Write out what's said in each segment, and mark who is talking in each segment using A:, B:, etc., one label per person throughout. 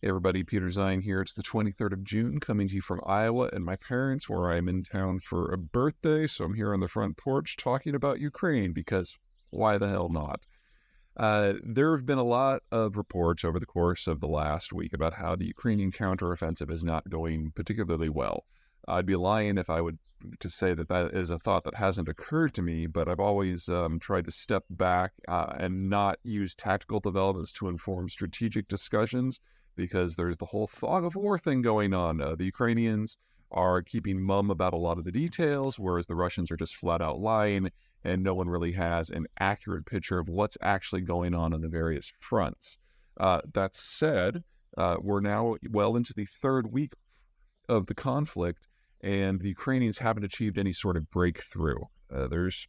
A: Hey everybody, Peter Zeihan here. It's the 23rd of June, coming to you from Iowa and my parents, where I'm in town for a birthday. So I'm here on the front porch talking about Ukraine because why the hell not? There have been a lot of reports over the course of the last week about how the Ukrainian counteroffensive is not going particularly well. I'd be lying if I would to say that that is a thought that hasn't occurred to me, but I've always tried to step back and not use tactical developments to inform strategic discussions because there's the whole fog of war thing going on. The Ukrainians are keeping mum about a lot of the details, whereas the Russians are just flat out lying, and no one really has an accurate picture of what's actually going on the various fronts. That said, we're now well into the third week of the conflict, and the Ukrainians haven't achieved any sort of breakthrough. There's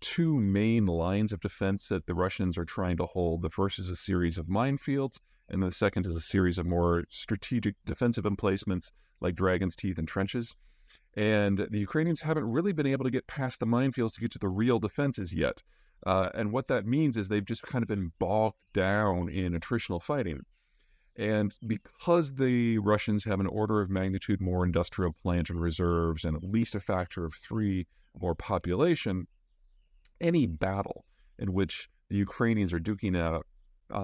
A: two main lines of defense that the Russians are trying to hold. The first is a series of minefields, and the second is a series of more strategic defensive emplacements like Dragon's Teeth and trenches. And the Ukrainians haven't really been able to get past the minefields to get to the real defenses yet. And what that means is they've just kind of been bogged down in attritional fighting. And because the Russians have an order of magnitude more industrial plant and reserves and at least a factor of 3 more population, any battle in which the Ukrainians are duking out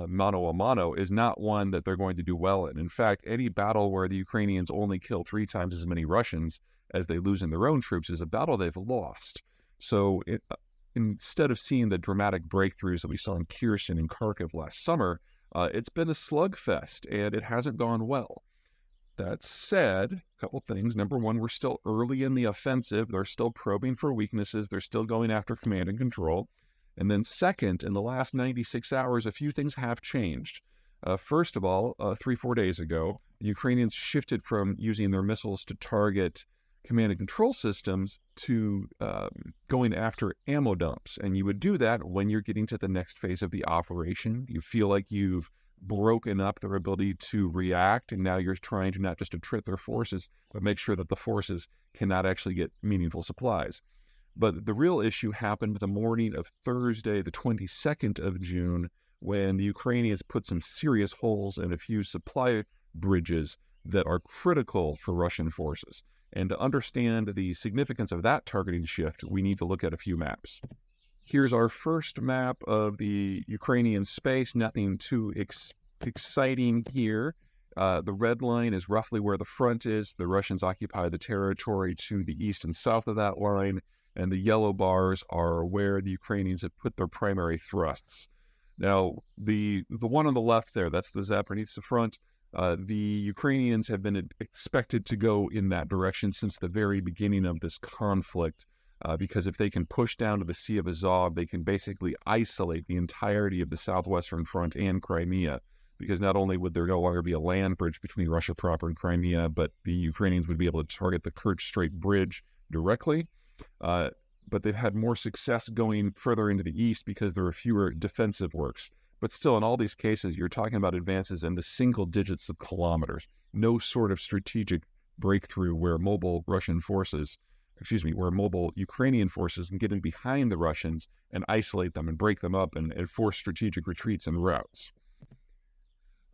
A: mano a mano is not one that they're going to do well in. In fact, any battle where the Ukrainians only kill 3 times as many Russians as they lose in their own troops is a battle they've lost. So instead of seeing the dramatic breakthroughs that we saw in Kherson and Kharkiv last summer, it's been a slugfest, and it hasn't gone well. That said, a couple things. Number one, we're still early in the offensive. They're still probing for weaknesses. They're still going after command and control. And then second, in the last 96 hours, a few things have changed. First of all, 3-4 days ago, the Ukrainians shifted from using their missiles to target command and control systems to going after ammo dumps. And you would do that when you're getting to the next phase of the operation. You feel like you've broken up their ability to react, and now you're trying to not just attrit their forces, but make sure that the forces cannot actually get meaningful supplies. But the real issue happened the morning of Thursday, the 22nd of June, when the Ukrainians put some serious holes in a few supply bridges that are critical for Russian forces. And to understand the significance of that targeting shift, we need to look at a few maps. Here's our first map of the Ukrainian space. Nothing too exciting here. The red line is roughly where the front is. The Russians occupy the territory to the east and south of that line, and the yellow bars are where the Ukrainians have put their primary thrusts. Now, the one on the left there, that's the Zaporozhye front. The Ukrainians have been expected to go in that direction since the very beginning of this conflict, because if they can push down to the Sea of Azov, they can basically isolate the entirety of the southwestern front and Crimea, because not only would there no longer be a land bridge between Russia proper and Crimea, but the Ukrainians would be able to target the Kerch Strait Bridge directly. But they've had more success going further into the east because there are fewer defensive works. But still, in all these cases, you're talking about advances in the single digits of kilometers. No sort of strategic breakthrough where mobile Ukrainian forces can get in behind the Russians and isolate them and break them up and force strategic retreats and routes.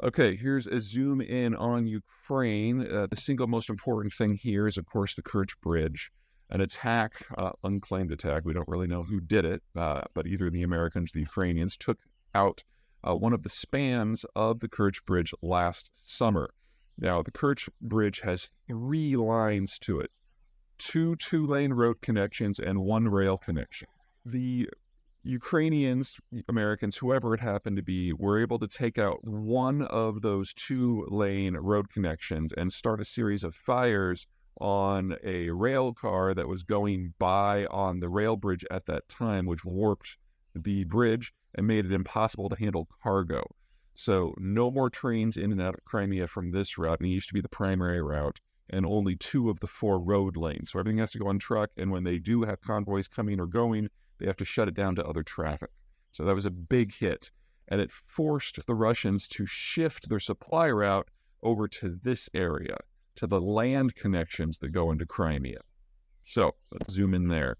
A: Okay, here's a zoom in on Ukraine. The single most important thing here is, of course, the Kerch Bridge. An attack, unclaimed attack, we don't really know who did it, but either the Americans or the Ukrainians took out one of the spans of the Kerch Bridge last summer. Now, the Kerch Bridge has 3 lines to it, 2 two-lane road connections and 1 rail connection. The Ukrainians, Americans, whoever it happened to be, were able to take out one of those 2-lane road connections and start a series of fires on a rail car that was going by on the rail bridge at that time, which warped the bridge and made it impossible to handle cargo. So no more trains in and out of Crimea from this route, and it used to be the primary route, and only 2 of the 4 road lanes. So everything has to go on truck, and when they do have convoys coming or going, they have to shut it down to other traffic. So that was a big hit, and it forced the Russians to shift their supply route over to this area, to the land connections that go into Crimea. So let's zoom in there.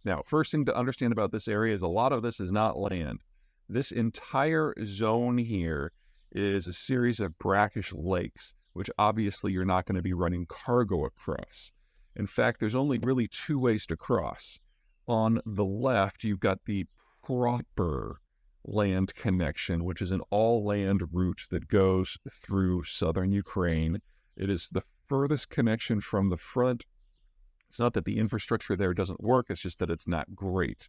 A: Now, first thing to understand about this area is a lot of this is not land. This entire zone here is a series of brackish lakes, which obviously you're not going to be running cargo across. In fact, there's only really two ways to cross. On the left, you've got the proper land connection, which is an all-land route that goes through southern Ukraine. It is the furthest connection from the front. It's not that the infrastructure there doesn't work, it's just that it's not great.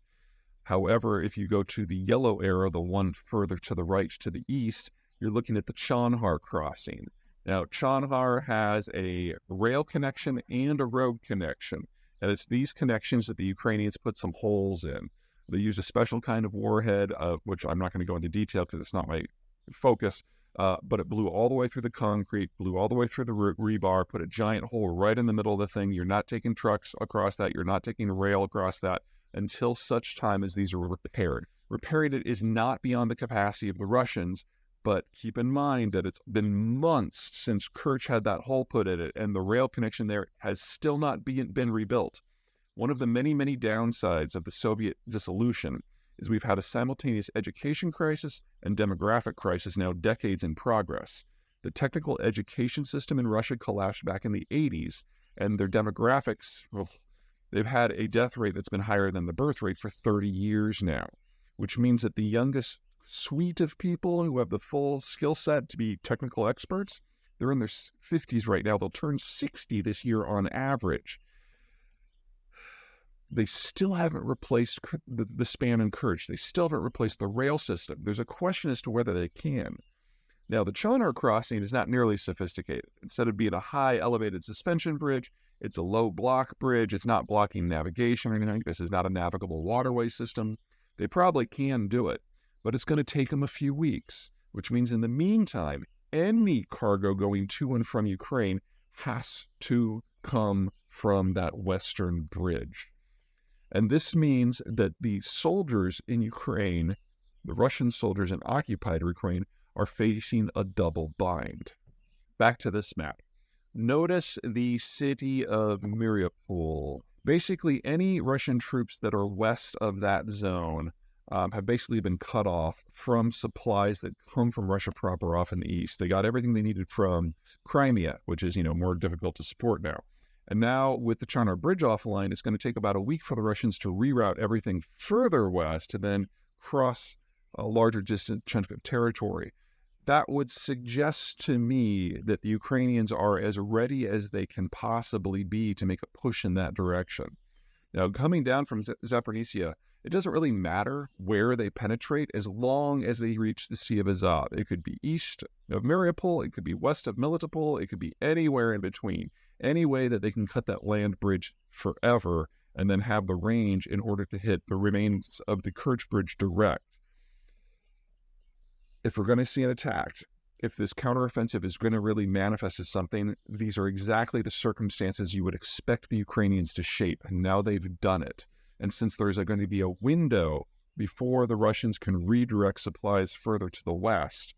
A: However, if you go to the yellow arrow, the one further to the right to the east, you're looking at the Chonhar crossing. Now, Chonhar has a rail connection and a road connection. And it's these connections that the Ukrainians put some holes in. They use a special kind of warhead, which I'm not going to go into detail because it's not my focus, but it blew all the way through the concrete, blew all the way through the rebar, put a giant hole right in the middle of the thing. You're not taking trucks across that. You're not taking rail across that until such time as these are repaired. Repairing it is not beyond the capacity of the Russians, but keep in mind that it's been months since Kerch had that hole put in it, and the rail connection there has still not been rebuilt. One of the many, many downsides of the Soviet dissolution is we've had a simultaneous education crisis and demographic crisis now decades in progress. The technical education system in Russia collapsed back in the 80s, and their demographics, well, they've had a death rate that's been higher than the birth rate for 30 years now, which means that the youngest suite of people who have the full skill set to be technical experts, they're in their 50s right now. They'll turn 60 this year on average. They still haven't replaced the span and Kerch. They still haven't replaced the rail system. There's a question as to whether they can. Now, the Chonhar crossing is not nearly sophisticated. Instead of being a high elevated suspension bridge, it's a low block bridge. It's not blocking navigation or anything. This is not a navigable waterway system. They probably can do it, but it's going to take them a few weeks, which means in the meantime, any cargo going to and from Ukraine has to come from that western bridge. And this means that the soldiers in Ukraine, the Russian soldiers in occupied Ukraine, are facing a double bind. Back to this map. Notice the city of Mariupol. Basically, any Russian troops that are west of that zone have basically been cut off from supplies that come from Russia proper off in the east. They got everything they needed from Crimea, which is, more difficult to support now. And now with the Chonhar Bridge offline, it's going to take about a week for the Russians to reroute everything further west and then cross a larger distant chunk of territory. That would suggest to me that the Ukrainians are as ready as they can possibly be to make a push in that direction. Now, coming down from Zaporizhzhia, it doesn't really matter where they penetrate as long as they reach the Sea of Azov. It could be east of Mariupol, it could be west of Melitopol, it could be anywhere in between. Any way that they can cut that land bridge forever and then have the range in order to hit the remains of the Kerch Bridge direct. If we're going to see an attack, if this counteroffensive is going to really manifest as something, these are exactly the circumstances you would expect the Ukrainians to shape, and now they've done it. And since there's going to be a window before the Russians can redirect supplies further to the west,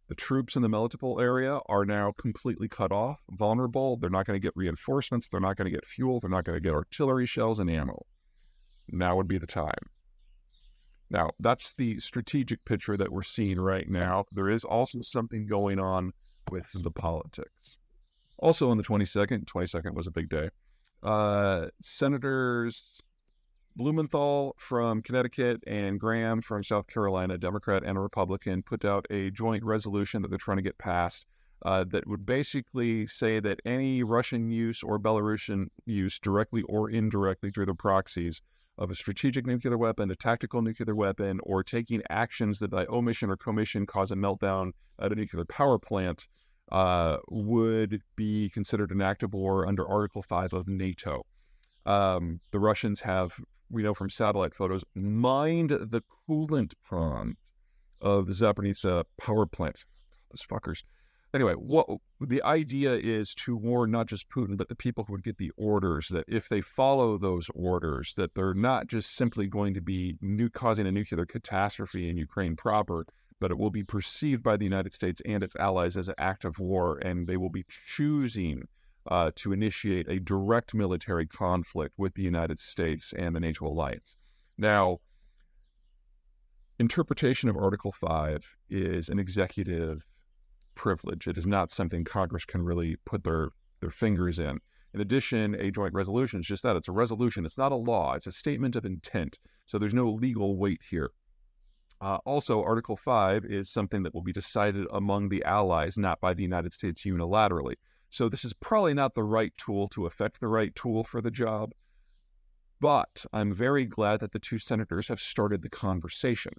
A: the troops in the Melitopol area are now completely cut off, vulnerable. They're not going to get reinforcements. They're not going to get fuel. They're not going to get artillery shells and ammo. Now would be the time. Now, that's the strategic picture that we're seeing right now. There is also something going on with the politics. Also on the 22nd was a big day. Senators Blumenthal from Connecticut and Graham from South Carolina, Democrat and a Republican, put out a joint resolution that they're trying to get passed that would basically say that any Russian use or Belarusian use, directly or indirectly through the proxies, of a strategic nuclear weapon, a tactical nuclear weapon, or taking actions that by omission or commission cause a meltdown at a nuclear power plant would be considered an act of war under Article 5 of NATO. The Russians have, we know from satellite photos, mined the coolant pond of the Zaporizhzhia power plant. Those fuckers. Anyway, what the idea is to warn not just Putin, but the people who would get the orders, that if they follow those orders, that they're not just simply going to be causing a nuclear catastrophe in Ukraine proper, but it will be perceived by the United States and its allies as an act of war, and they will be choosing to initiate a direct military conflict with the United States and the NATO alliance. Now, interpretation of Article 5 is an executive privilege. It is not something Congress can really put their fingers in. In addition, a joint resolution is just that. It's a resolution. It's not a law. It's a statement of intent. So there's no legal weight here. Also, Article 5 is something that will be decided among the allies, not by the United States unilaterally. So this is probably not the right tool to affect the right tool for the job. But I'm very glad that the two senators have started the conversation,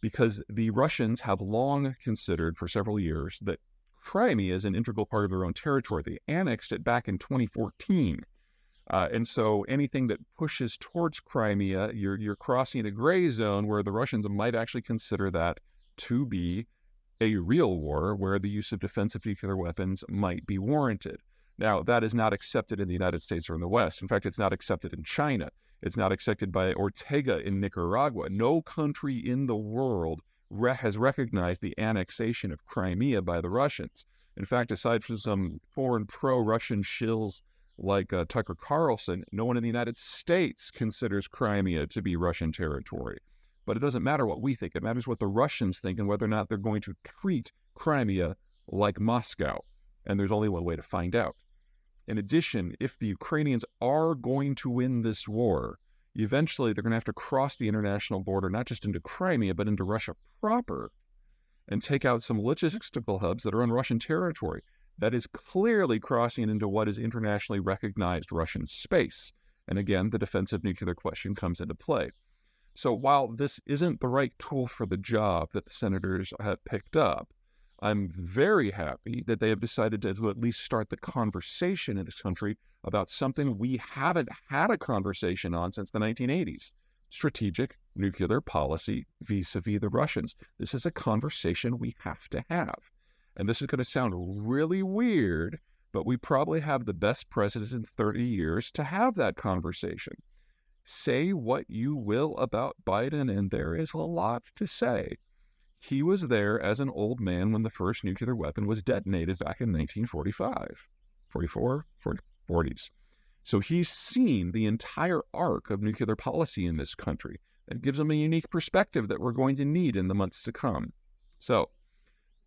A: because the Russians have long considered for several years that Crimea is an integral part of their own territory. They annexed it back in 2014. And so anything that pushes towards Crimea, you're crossing a gray zone where the Russians might actually consider that to be a real war where the use of defensive nuclear weapons might be warranted. Now, that is not accepted in the United States or in the West. In fact, it's not accepted in China. It's not accepted by Ortega in Nicaragua. No country in the world has recognized the annexation of Crimea by the Russians. In fact, aside from some foreign pro-Russian shills like Tucker Carlson, no one in the United States considers Crimea to be Russian territory. But it doesn't matter what we think. It matters what the Russians think and whether or not they're going to treat Crimea like Moscow. And there's only one way to find out. In addition, if the Ukrainians are going to win this war, eventually they're going to have to cross the international border, not just into Crimea, but into Russia proper, and take out some logistical hubs that are on Russian territory. That is clearly crossing into what is internationally recognized Russian space. And again, the defensive nuclear question comes into play. So while this isn't the right tool for the job that the senators have picked up, I'm very happy that they have decided to at least start the conversation in this country about something we haven't had a conversation on since the 1980s. Strategic nuclear policy vis-a-vis the Russians. This is a conversation we have to have. And this is going to sound really weird, but we probably have the best president in 30 years to have that conversation. Say what you will about Biden, and there is a lot to say. He was there as an old man when the first nuclear weapon was detonated back in 1945, 44, 40s. So he's seen the entire arc of nuclear policy in this country. That gives him a unique perspective that we're going to need in the months to come. So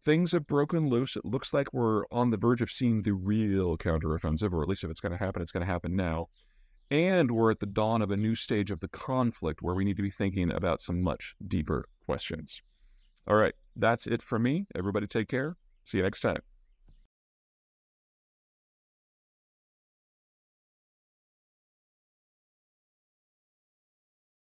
A: things have broken loose. It looks like we're on the verge of seeing the real counteroffensive, or at least if it's going to happen now. And we're at the dawn of a new stage of the conflict where we need to be thinking about some much deeper questions. All right, that's it for me. Everybody take care. See you next time.